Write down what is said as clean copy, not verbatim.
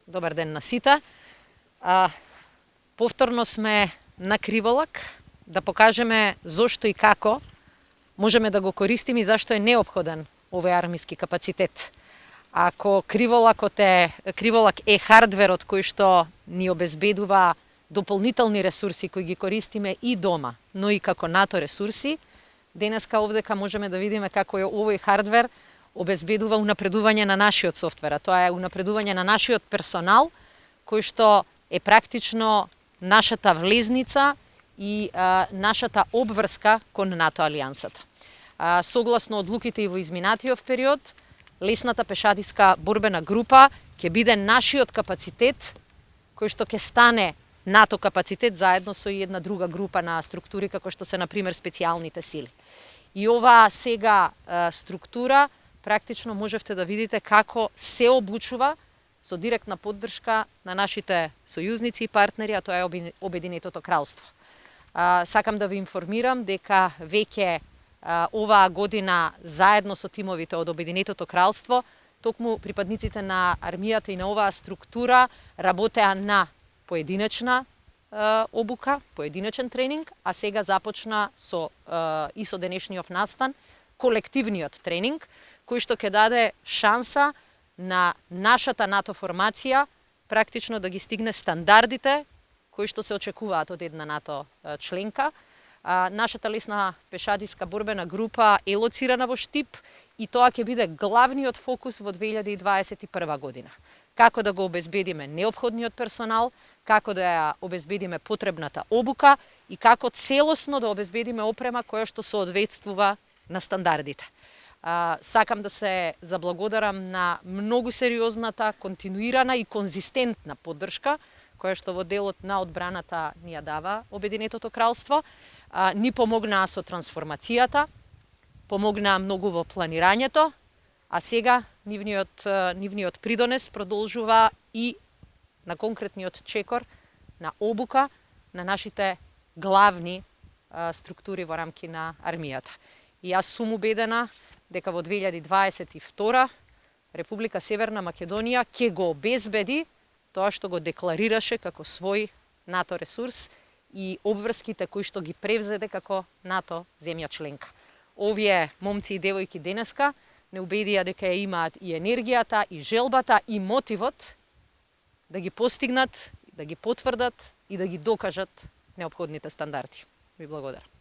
Добар ден на сите. Повторно сме на Криволак да покажеме зошто и како можеме да го користиме и зашто е неопходен овој армиски капацитет. Ако Криволак е хардверот кој што ни обезбедува дополнителни ресурси кои ги користиме и дома, но и како НАТО ресурси, денеска овдека можеме да видиме како овој хардвер обезбедува унапредување на нашиот софтвер. Тоа е унапредување на нашиот персонал, кој што е практично нашата влезница и нашата обврска кон НАТО алијансата. Согласно одлуките и во изминатиот период, лесната пешадиска борбена група ќе биде нашиот капацитет, кој што ќе стане НАТО капацитет заедно со една друга група на структури, како што се, например, специјалните сили. И оваа сега структура, практично можевте да видите како се обучува со директна поддршка на нашите сојузници и партнери, а тоа е Обединетото кралство. Сакам да ви информирам дека веќе оваа година заедно со тимовите од Обединетото кралство, токму припадниците на армијата и на оваа структура работеа на поединечна обука, поединечен тренинг, а сега започна и со денешниот настан колективниот тренинг, кој што ќе даде шанса на нашата НАТО формација практично да ги стигне стандардите кои што се очекуваат од една НАТО членка. Нашата лесна пешадиска борбена група е лоцирана во Штип и тоа ќе биде главниот фокус во 2021 година. Како да го обезбедиме неопходниот персонал, како да ја обезбедиме потребната обука и како целосно да обезбедиме опрема која што соодветствува на стандардите. Сакам да се заблагодарам на многу сериозната, континуирана и конзистентна поддршка која што во делот на одбраната ни ја дава Обединетото кралство. Ни помогнаа со трансформацијата, помогнаа многу во планирањето, а сега нивниот придонес продолжува и на конкретниот чекор на обука на нашите главни структури во рамки на армијата. И јас сум убедена дека во 2022 Република Северна Македонија ќе го обезбеди тоа што го декларираше како свој НАТО ресурс и обврските кои што ги превзеде како НАТО земја членка. Овие момци и девојки денеска не убедија дека ја имаат и енергијата, и желбата, и мотивот да ги постигнат, да ги потврдат и да ги докажат неопходните стандарди. Ви благодарам.